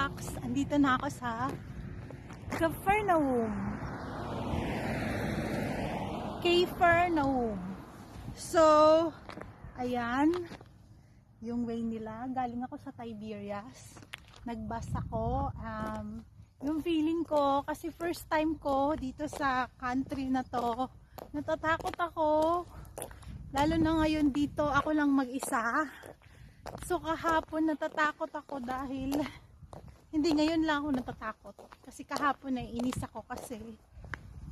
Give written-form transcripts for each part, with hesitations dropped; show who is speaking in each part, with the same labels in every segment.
Speaker 1: Kapax! Andito na ako sa Capernaum. So, ayan, yung way nila. Galing ako sa Tiberias. Nagbus ako. Yung feeling ko, kasi first time ko dito sa country na to, natatakot ako. Lalo na ngayon dito, ako lang mag-isa. So kahapon natatakot ako dahil hindi ngayon lang ako natatakot. Kasi kahapon naiinis ako kasi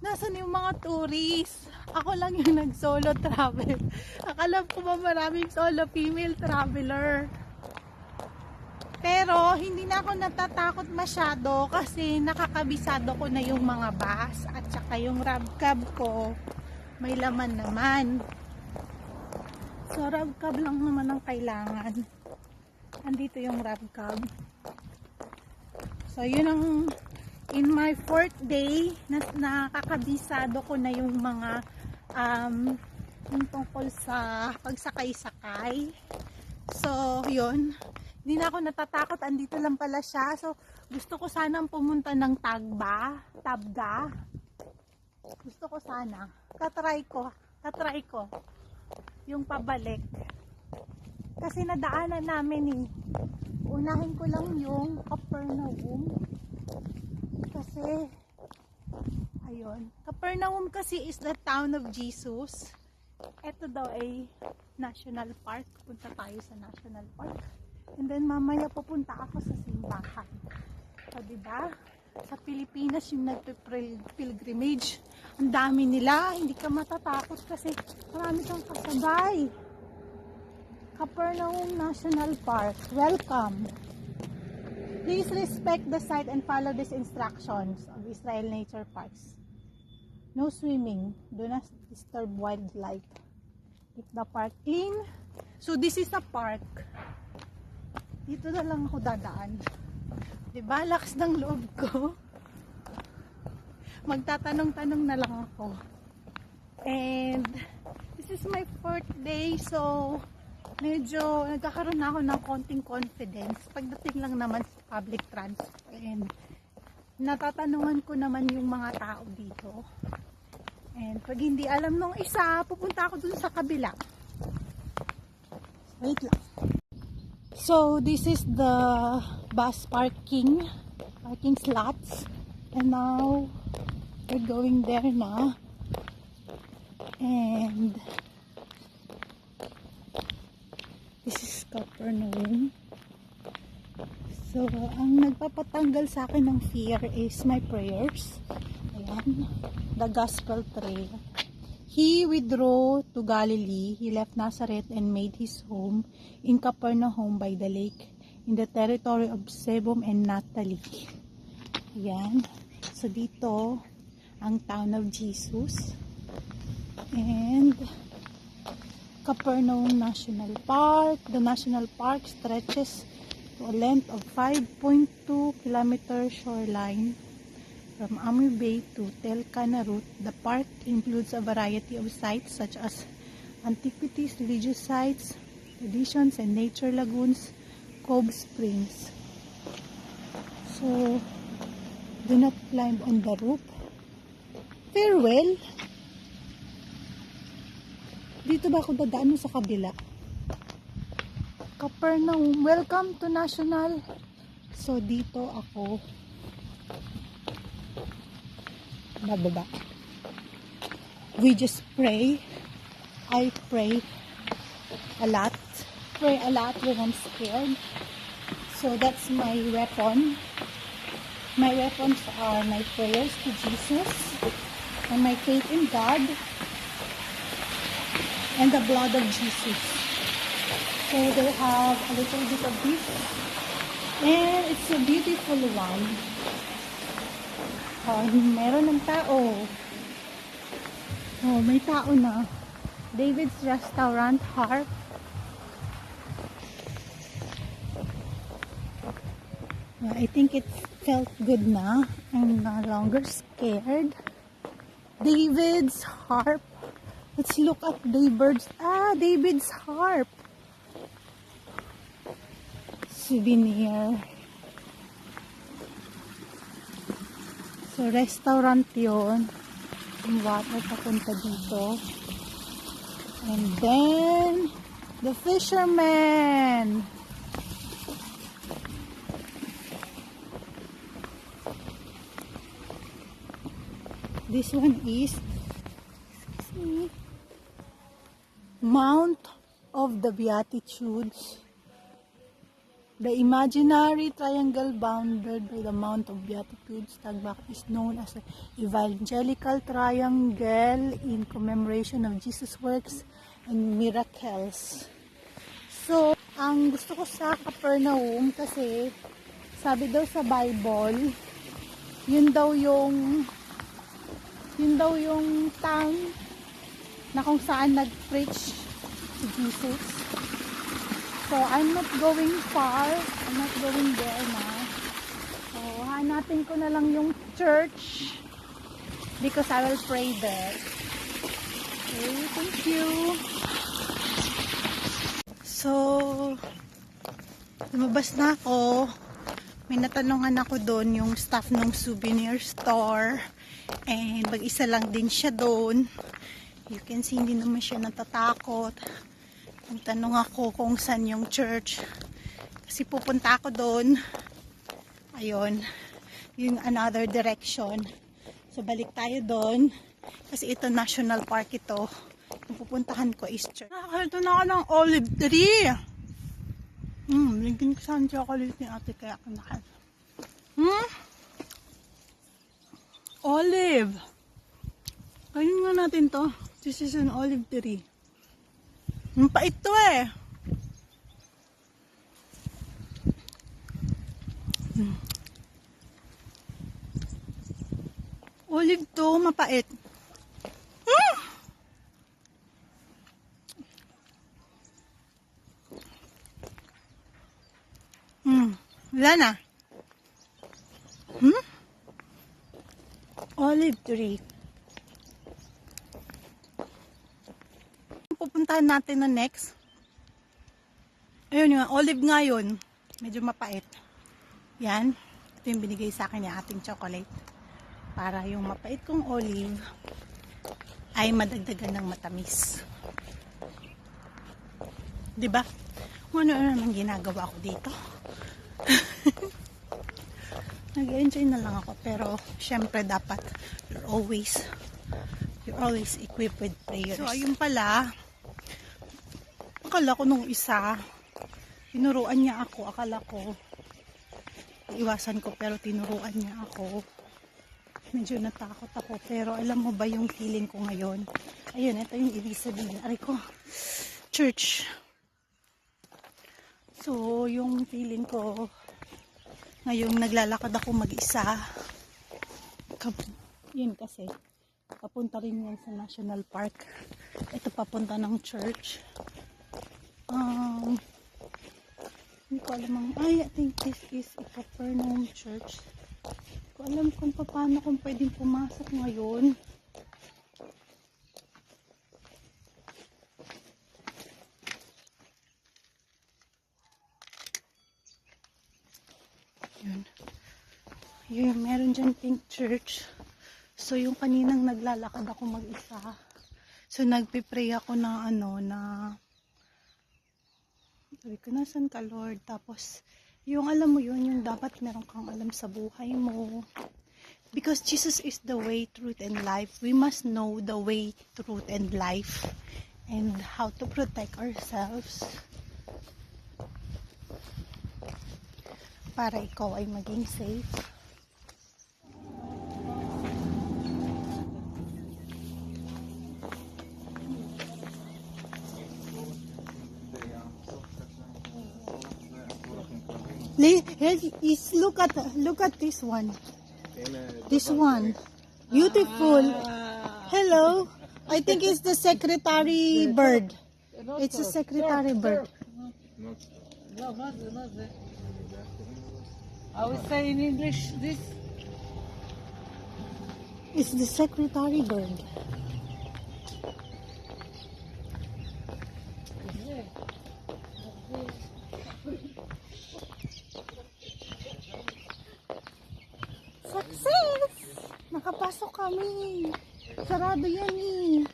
Speaker 1: nasan yung mga tourists? Ako lang yung nag-solo travel. Akala ko ba maraming solo female traveler. Pero hindi na ako natatakot masyado kasi nakakabisado ko na yung mga bus at saka yung RabCab ko may laman naman. So RabCab lang naman ang kailangan. Andito yung RabCab. So yun ang in my 4th day na nakakabisado ko na yung mga yung tungkol sa pagsakay-sakay. So yun, hindi na ako natatakot. Andito lang pala siya. So gusto ko sanang pumunta ng Tabga. Gusto ko sana. Tatry ko yung pabalik. Kasi nadaanan namin unahin ko lang yung Capernaum. Kasi ayun, Capernaum kasi is the town of Jesus. Ito daw ay national park. Punta tayo sa national park. And then mamaya pupunta ako sa simbahan. So diba? Sa Pilipinas yung nagpe-pilgrimage, ang dami nila, hindi ka matatakot kasi marami kang kasabay. Capernaum National Park, welcome. Please respect the site and follow these instructions of Israel Nature Parks. No swimming, do not disturb wildlife. Keep the park clean. So this is a park. Dito na lang ako dadaan. Diba, lakas ng loob ko. Magtatanong-tanong na lang ako. And this is my 4th day, so medyo nagkakaroon na ako ng konting confidence pagdating lang naman sa public transport. And natatanungan ko naman yung mga tao dito. And pag hindi alam nung isa, pupunta ako dun sa kabila. Wait lang. So this is the bus parking slots, and now we're going there na. And this is Capernaum. So ang nagpapatanggal sa akin ng fear is my prayers. Ayan, the gospel trail. He withdrew to Galilee. He left Nazareth and made his home in Capernaum by the lake, in the territory of Zebulun and Naphtali. Ayan. So dito, ang town of Jesus. And Capernaum National Park. The national park stretches to a length of 5.2 kilometer shoreline. From Amur Bay to Tel Kanarut, the park includes a variety of sites such as antiquities, religious sites, traditions, and nature lagoons, Cove Springs. So, do not climb on the roof. Farewell. Dito ba ako dadaan sa kabila? Capernaum, welcome to National. So, dito ako bababa. We just pray. I pray a lot. Pray a lot when I'm scared. So that's my weapon. My weapons are my prayers to Jesus and my faith in God and the blood of Jesus. So they have a little bit of this, and it's a beautiful one. Meron ng tao. May tao na. David's Restaurant, Harp. I think it felt good na. I'm no longer scared. David's Harp. Let's look at David's Harp. Souvenir. So, restaurant yun. Yung water papunta dito. And then, the fisherman. This one is, excuse me, Mount of the Beatitudes. The imaginary triangle bounded by the Mount of Beatitudes, Tagbak, is known as the Evangelical Triangle in commemoration of Jesus' works and miracles. So, ang gusto ko sa Capernaum kasi sabi daw sa Bible, yun daw yung town na kung saan nag-preach si Jesus. So, I'm not going far. I'm not going there now. So, hanapin ko na lang yung church because I will pray there. Okay, thank you. So, lumabas na ako. May natanungan ako doon yung staff ng souvenir store. And mag-isa lang din siya doon. You can see, hindi naman siya natatakot. Tanong ako kung saan yung church. Kasi pupunta ako doon. Ayun. Yung another direction. So, balik tayo doon. Kasi ito, national park ito. Yung pupuntahan ko is church. Ito na ako ng olive tree. Linkin ko saan chocolate ni ate kaya kanakan. Olive. Kainin nga natin to. This is an olive tree. Mapait to eh. Olive to, mapait. Wala na. Olive tree. Pupuntahan natin na next. Ayun yung olive nga yun. Medyo mapait. Yan. Ito yung binigay sa akin yung ating chocolate. Para yung mapait kong olive ay madagdagan ng matamis. Diba? Ano naman ginagawa ko dito? Nag-enjoy na lang ako. Pero syempre dapat you're always equipped with prayers. So ayun pala, akala ko nung isa, tinuruan niya ako. Akala ko, iwasan ko pero tinuruan niya ako. Medyo natakot ako. Pero alam mo ba yung feeling ko ngayon? Ayun, ito yung ibig sabihin. Aray ko, church. So, yung feeling ko, ngayong naglalakad ako mag-isa. Yun kasi, papunta rin yan sa National Park. Ito papunta ng church. Hindi ko alam I think this is a Capernaum church. Hindi ko alam kung paano kung pwedeng pumasok ngayon. Yun, meron dyan pink church. So, yung kaninang naglalakad ako mag-isa. So, nagpipray ako na sabi ko, nasan ka Lord? Tapos, yung alam mo yun, yung dapat meron kang alam sa buhay mo. Because Jesus is the way, truth, and life. We must know the way, truth, and life. And how to protect ourselves. Para ikaw ay maging safe. Look at this one. This one. Beautiful. Hello. I think it's the secretary bird. It's a secretary bird.
Speaker 2: I would say in English this.
Speaker 1: It's the secretary bird. Success! papasok kami. Sarado yan eh.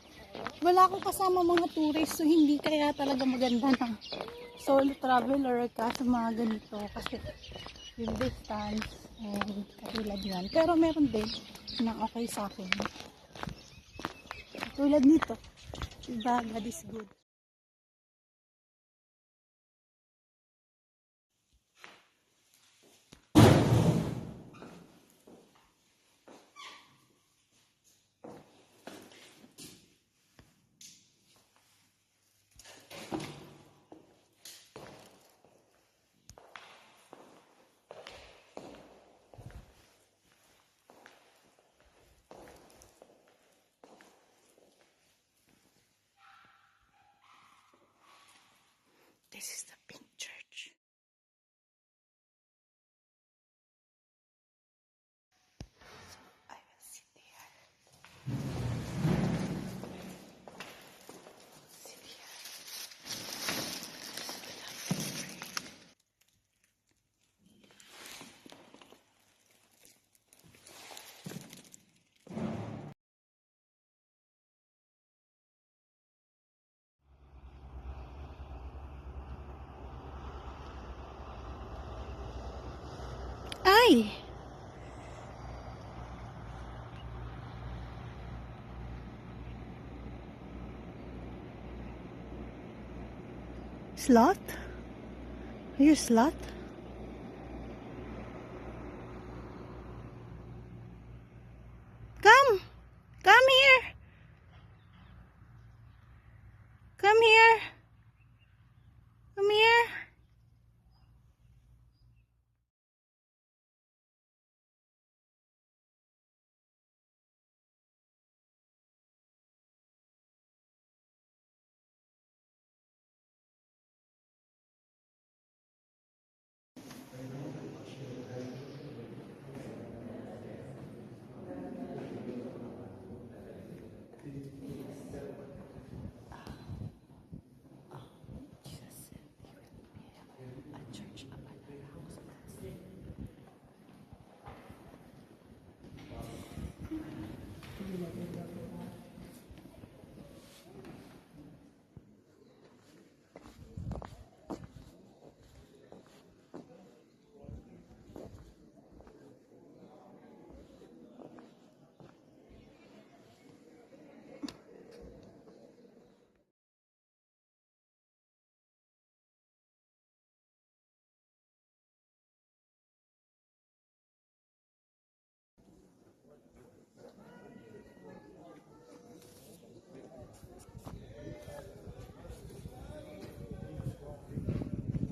Speaker 1: Wala akong kasama mga tourist, so hindi kaya talaga maganda na solo traveler ka sa mga ganito kasi yung distance and katulad yan. Pero meron din na okay sa akin. Katulad nito. Diba? God is good. This is the pink church. So I will sit there. Sit here. Ay! Sloth? Are you a sloth? Come! Come here! Come here! Come here!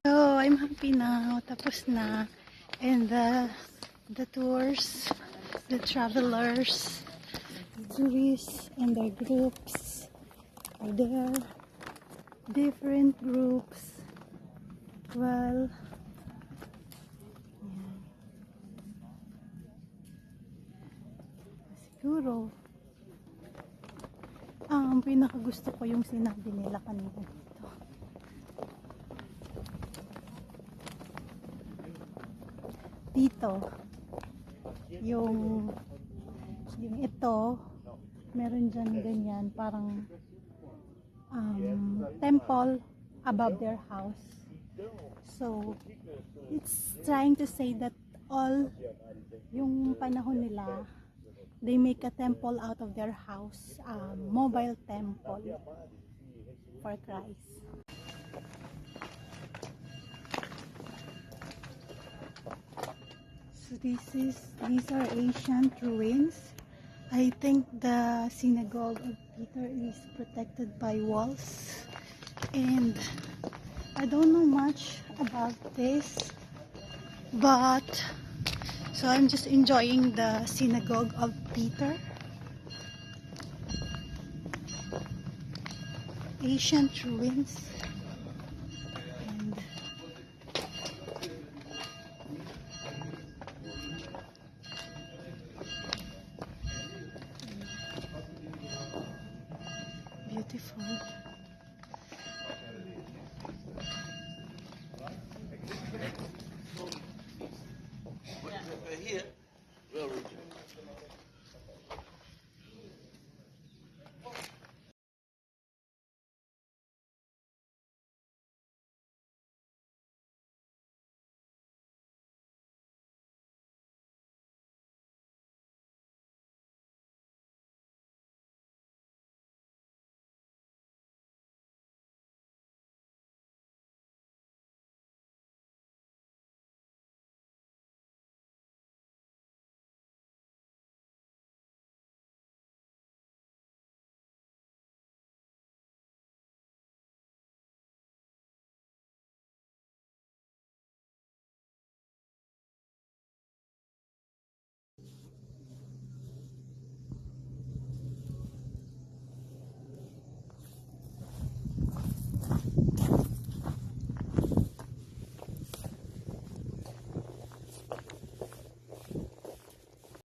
Speaker 1: So, I'm happy now. Tapos na. And the tours, the travelers, the tourists and their groups are there. Different groups. Well, yan. Siguro, ang pinakagusto ko yung sinabi nila kanina dito. Dito yung ito meron dyan ganyan parang temple above their house, so it's trying to say that all yung panahon nila they make a temple out of their house, mobile temple for Christ. So these are ancient ruins. I think the synagogue of Peter is protected by walls, and I don't know much about this, but so I'm just enjoying the synagogue of Peter. Ancient ruins.